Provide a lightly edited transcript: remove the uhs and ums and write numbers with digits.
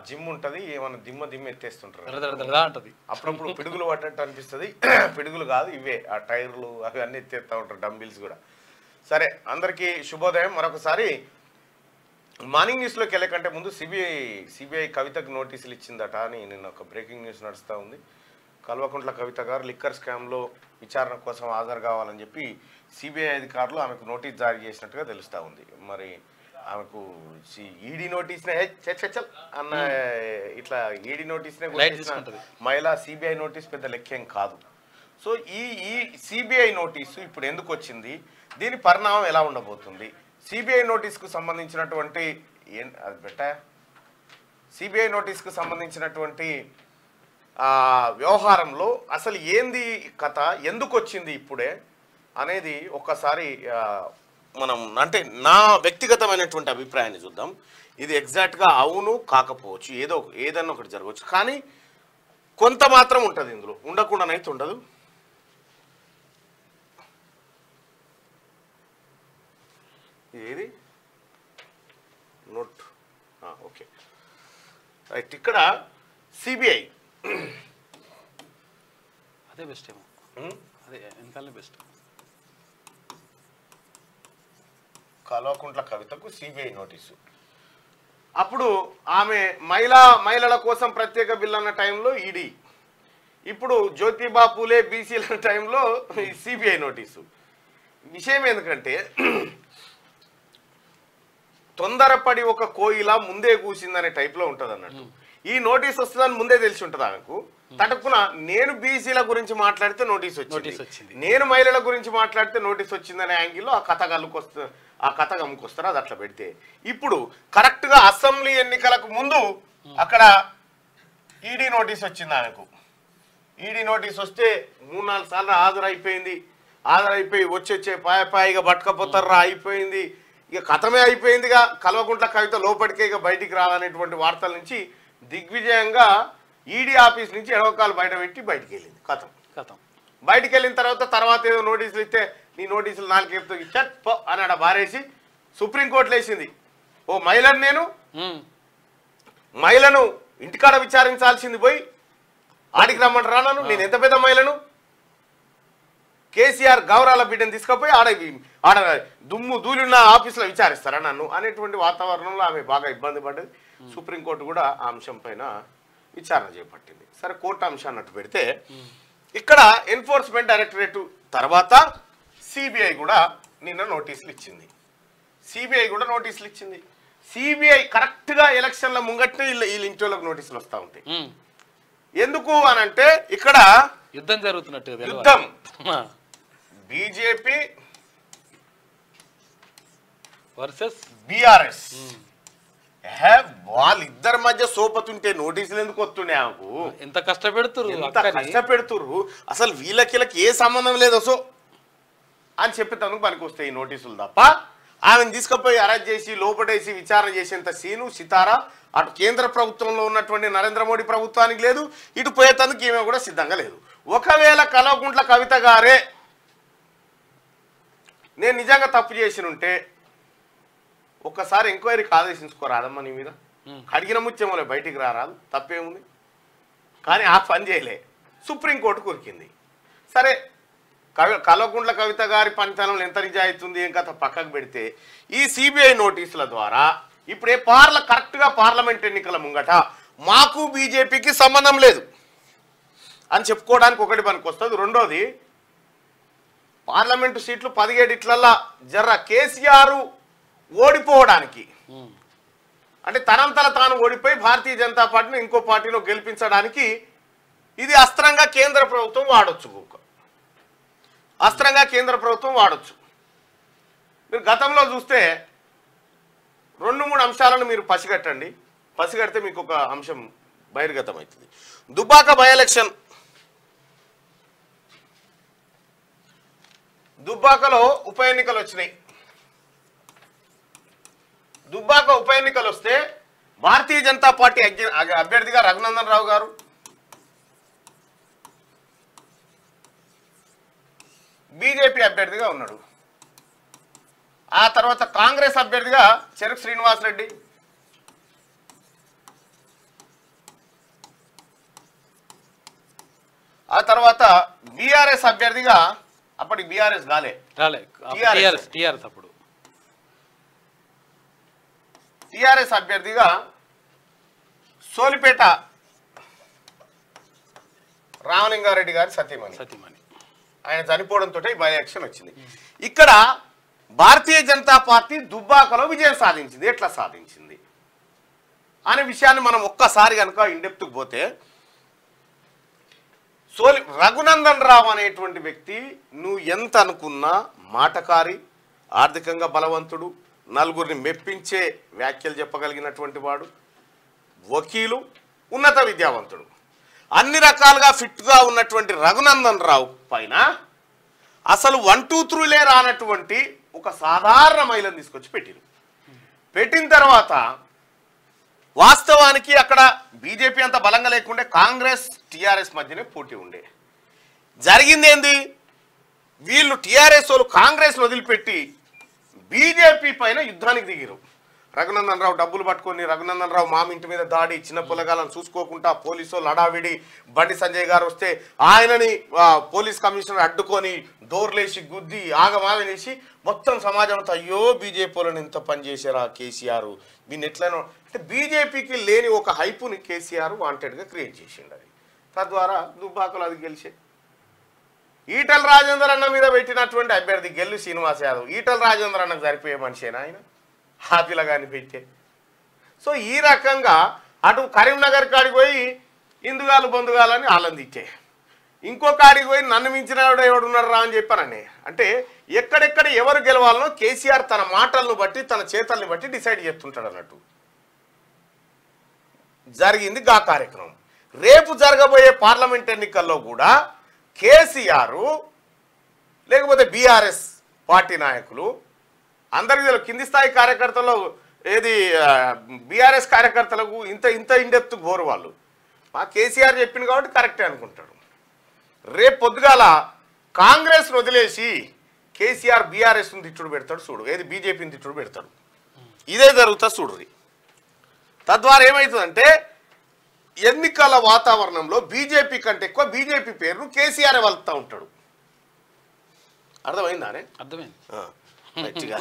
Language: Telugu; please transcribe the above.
జిమ్ ఉంటుంది, ఏమన్నా దిమ్మ ఎత్తేస్తుంటారు, అప్పుడప్పుడు పిడుగులు పడ్డట్టు అనిపిస్తుంది. పిడుగులు కాదు ఇవే, ఆ టైర్లు అవి అన్నీ ఎత్తేస్తూ ఉంటారు, డంబిల్స్ కూడా. సరే, అందరికీ శుభోదయం మరొకసారి. మార్నింగ్ న్యూస్లోకి వెళ్ళే కంటే ముందు సిబిఐ కవితకు నోటీసులు ఇచ్చిందట అని నిన్న ఒక బ్రేకింగ్ న్యూస్ నడుస్తూ ఉంది. కల్వకుంట్ల కవిత గారు లిక్కర్ స్కామ్లో విచారణ కోసం హాజరు కావాలని చెప్పి సిబిఐ అధికారులు ఆమెకు నోటీస్ జారీ చేసినట్టుగా తెలుస్తూ ఉంది. మరి ఆమెకు ఈడీ నోటీస్నే చల్ అన్న ఇట్లా ఈడీ నోటీస్నే మహిళా సిబిఐ నోటీస్ పెద్ద లెక్కేం కాదు. సో ఈ సిబిఐ నోటీసు ఇప్పుడు ఎందుకు వచ్చింది, దీని పరిణామం ఎలా ఉండబోతుంది, సిబిఐ నోటీస్కు సంబంధించినటువంటి సిబిఐ నోటీస్కు సంబంధించినటువంటి వ్యవహారంలో అసలు ఏంది కథ, ఎందుకు వచ్చింది ఇప్పుడే అనేది ఒక్కసారి మనం అంటే నా వ్యక్తిగతమైనటువంటి అభిప్రాయాన్ని చూద్దాం. ఇది ఎగ్జాక్ట్గా అవును కాకపోవచ్చు, ఏదన్నా ఒకటి జరగవచ్చు, కానీ కొంత మాత్రం ఉంటుంది ఇందులో, ఉండకుండానైతే ఉండదు. ఏది నోట్ ఓకే రైట్. ఇక్కడ సిబిఐ అదే బెస్ట్ ఏమో, అదే వెనకాలనే బెస్ట్. కల్వకుంట్ల కవితకు సిబిఐ నోటీసు. అప్పుడు ఆమె మహిళల కోసం ప్రత్యేక బిల్ అన్న టైంలో ఈడీ, ఇప్పుడు జ్యోతిబా పూలే బీసీల టైంలో సిబిఐ నోటీసు. విషయం ఎందుకంటే తొందరపడి ఒక కోయిల ముందే కూసిందనే టైప్లో ఉంటుంది అన్నట్టు. ఈ నోటీస్ వస్తుందని ముందే తెలిసి ఉంటుంది ఆమెకు. తటక్కున నేను బీసీల గురించి మాట్లాడితే నోటీస్ వచ్చింది, నేను మహిళల గురించి మాట్లాడితే నోటీస్ వచ్చిందనే యాంగిల్లో ఆ కథ గమ్ముకొస్తారు. అది అట్లా పెడితే ఇప్పుడు కరెక్ట్గా అసెంబ్లీ ఎన్నికలకు ముందు అక్కడ ఈడీ నోటీస్ వచ్చింది ఆమెకు. ఈడీ నోటీస్ వస్తే 3-4 సార్లు హాజరైపోయి వచ్చే పాయపాయిగా పట్టుకపోతారా, అయిపోయింది ఇక, కథమే అయిపోయిందిగా. కల్వకుంట్ల కవిత లోపలికే ఇక బయటికి రాదనేటువంటి వార్తల నుంచి దిగ్విజయంగా ఈడీ ఆఫీస్ నుంచి ఎడవకాలు బయటపెట్టి బయటికి వెళ్ళింది. కథం బయటికి వెళ్ళిన తర్వాత ఏదో నోటీసులు ఇస్తే నీ నోటీసులు 4 చెప్తూ చట్ అని అక్కడ బారేసి సుప్రీంకోర్టులో వేసింది. ఓ మహిళను ఇంటికాడ విచారించాల్సింది పోయి ఆడికి రమ్మంటారా నన్ను, నేను ఎంత పెద్ద మహిళను, కేసీఆర్ గౌరాల బిడ్డను తీసుకుపోయి ఆడ దుమ్ము ధూళిన్న ఆఫీసులో విచారిస్తారా నన్ను అనేటువంటి వాతావరణంలో ఆమె బాగా ఇబ్బంది పడ్డది. సుప్రీంకోర్టు కూడా ఆ అంశం పైన విచారణ చేపట్టింది. సరే, కోర్టు అంశం అన్నట్టు పెడితే ఇక్కడ ఎన్ఫోర్స్మెంట్ డైరెక్టరేట్ తర్వాత సిబిఐ కూడా నిన్న నోటీసులు ఇచ్చింది. సిబిఐ కరెక్ట్గా ఎలక్షన్ల ముంగట్నే వీళ్ళ ఇంటిలోకి నోటీసులు వస్తూ ఉంటాయి. ఎందుకు అనంటే ఇక్కడ యుద్ధం జరుగుతున్నట్టు, యుద్ధం బీజేపీ వర్సెస్ బీఆర్ఎస్. వాళ్ళిద్దరి మధ్య సోపతుంటే నోటీసులు ఎందుకు వస్తుండే ఆమెకు? ఎంత కష్టపెడుతుర్రు అసలు వీళ్ళకి ఏ సంబంధం లేదు సో అని చెప్పి తనకు పనికి వస్తాయి ఈ నోటీసులు తప్ప. ఆమెను తీసుకుపోయి అరెస్ట్ చేసి లోపడేసి విచారణ చేసేంత సీను సితారా అటు కేంద్ర ప్రభుత్వంలో ఉన్నటువంటి నరేంద్ర మోడీ ప్రభుత్వానికి లేదు, ఇటు పోయేందుకు ఈమె కూడా సిద్ధంగా లేదు. ఒకవేళ కల్వకుంట్ల కవిత గారే నేను నిజంగా తప్పు చేసినుంటే ఒక్కసారి ఎంక్వైరీకి ఆదేశించుకోరాదమ్మా, నీ మీద కడిగిన ముత్యమలే బయటికి రారాదు, తప్పేముంది. కానీ ఆ పని చేయలే, సుప్రీంకోర్టు కొరికింది. సరే, కల్వకుంట్ల కవిత గారి పనితనంలో ఎంత నిజాయితుంది ఏం కథ పక్కకు పెడితే ఈ సిబిఐ నోటీసుల ద్వారా ఇప్పుడే కరెక్ట్గా పార్లమెంట్ ఎన్నికల ముంగట మాకు బీజేపీకి సంబంధం లేదు అని చెప్పుకోవడానికి ఒకటి పనికి వస్తుంది. రెండోది, పార్లమెంటు సీట్లు 17 ఇట్లల్లా కేసీఆర్ ఓడిపోవడానికి, అంటే తనంతల తాను ఓడిపోయి భారతీయ జనతా పార్టీని ఇంకో పార్టీలో గెలిపించడానికి ఇది అస్త్రంగా కేంద్ర ప్రభుత్వం వాడొచ్చు. మీరు గతంలో చూస్తే 2-3 అంశాలను మీరు పసిగడితే మీకు ఒక అంశం బహిర్గతం అవుతుంది. దుబ్బాక బై ఎలక్షన్, దుబ్బాకలో ఉప ఎన్నికలు వచ్చినాయి. దుబ్బాక ఉప ఎన్నికలు వస్తే భారతీయ జనతా పార్టీ అభ్యర్థిగా రఘునందన్ రావు గారు, బీజేపీ అభ్యర్థిగా ఉన్నాడు. ఆ తర్వాత కాంగ్రెస్ అభ్యర్థిగా చెరుకు శ్రీనివాస్ రెడ్డి, ఆ తర్వాత బీఆర్ఎస్ అభ్యర్థిగా అప్పటికి బీఆర్ఎస్ రాలే టీఆర్ఎస్ అప్పుడు టీఆర్ఎస్ అభ్యర్థిగా సోలిపేట రామలింగారెడ్డి గారి సతీమణి ఆయన చనిపోవడంతో బై ఎలక్షన్ వచ్చింది. ఇక్కడ భారతీయ జనతా పార్టీ దుబ్బాకలో విజయం సాధించింది. ఎట్లా సాధించింది అనే విషయాన్ని మనం ఒక్కసారి కనుక ఇండెప్త్కి పోతే, రఘునందన్ రావు అనేటువంటి వ్యక్తి నువ్వు ఎంత అనుకున్నా మాటకారి, ఆర్థికంగా బలవంతుడు, నలుగురిని మెప్పించే వ్యాఖ్యలు చెప్పగలిగినటువంటి వాడు, వకీలు, ఉన్నత విద్యావంతుడు, అన్ని రకాలుగా ఫిట్గా ఉన్నటువంటి రఘునందన్ రావు పైన అసలు 1, 2, 3 రానటువంటి ఒక సాధారణ మహిళను తీసుకొచ్చి పెట్టిన తర్వాత వాస్తవానికి అక్కడ బీజేపీ అంత బలంగా లేకుండే కాంగ్రెస్ టీఆర్ఎస్ మధ్యనే పోటీ ఉండే. జరిగింది ఏంది, వీళ్ళు టీఆర్ఎస్ వాళ్ళు కాంగ్రెస్ వదిలిపెట్టి బీజేపీ పైన యుద్ధానికి దిగిరు. రఘునందన్ రావు డబ్బులు పట్టుకొని రఘునందన్ రావు మామ ఇంటి మీద దాడి, చిన్న పొలగాలను చూసుకోకుండా పోలీసు వాళ్ళు హడావిడి, బండి సంజయ్ గారు వస్తే ఆయనని పోలీస్ కమిషనర్ అడ్డుకొని డోర్లేసి గుద్ది ఆగమాగనేసి మొత్తం సమాజం అంతా అయ్యో బీజేపీ వాళ్ళని ఎంత పనిచేశారా కేసీఆర్, దీన్ని ఎట్లనో అంటే బీజేపీకి లేని ఒక హైపుని కేసీఆర్ వాంటెడ్గా క్రియేట్ చేసిండు. అది తద్వారా దుబ్బాకలు అది గెలిచే. ఈటల రాజేందర్ అన్న మీద పెట్టినటువంటి అభ్యర్థి గెల్లు శ్రీనివాస్ యాదవ్, ఈటల రాజేందర్ అన్నకు సరిపోయే మనిషేనా ఆయన హాపీలగాని పెట్టే. సో ఈ రకంగా అటు కరీంనగర్ కాడికి పోయి ఇందుగాలు బంధుగాలని ఆనందించే, ఇంకో కాడికి పోయి నన్ను మించిన ఎవడున్నారు రా అని చెప్పానని. అంటే ఎక్కడెక్కడ ఎవరు గెలవాలనో కేసీఆర్ తన మాటలను బట్టి తన చేతల్ని బట్టి డిసైడ్ చేస్తుంటాడు అన్నట్టు. జరిగింది గా కార్యక్రమం. రేపు జరగబోయే పార్లమెంట్ ఎన్నికల్లో కూడా కేసీఆర్ లేకపోతే బీఆర్ఎస్ పార్టీ నాయకులు అందరికీ కింది స్థాయి కార్యకర్తలు ఏది బీఆర్ఎస్ కార్యకర్తలకు ఇంత ఇండెప్త్ బోరు వాళ్ళు. మా కేసీఆర్ చెప్పింది కాబట్టి కరెక్టే అనుకుంటాడు. రేపు పొద్దుగాల కాంగ్రెస్ను వదిలేసి కేసీఆర్ బీఆర్ఎస్ను తిట్టుడు పెడతాడు చూడు, ఏది బీజేపీని తిట్టుడు పెడతాడు. ఇదే జరుగుతుంది చూడుది. తద్వారా ఏమవుతుందంటే ఎన్నికల వాతావరణంలో బీజేపీ కంటే ఎక్కువ బీజేపీ పేరును కేసీఆర్ వలుపుతూ ఉంటాడు. అర్థమైందానే? అర్థమైంది. మంచిగా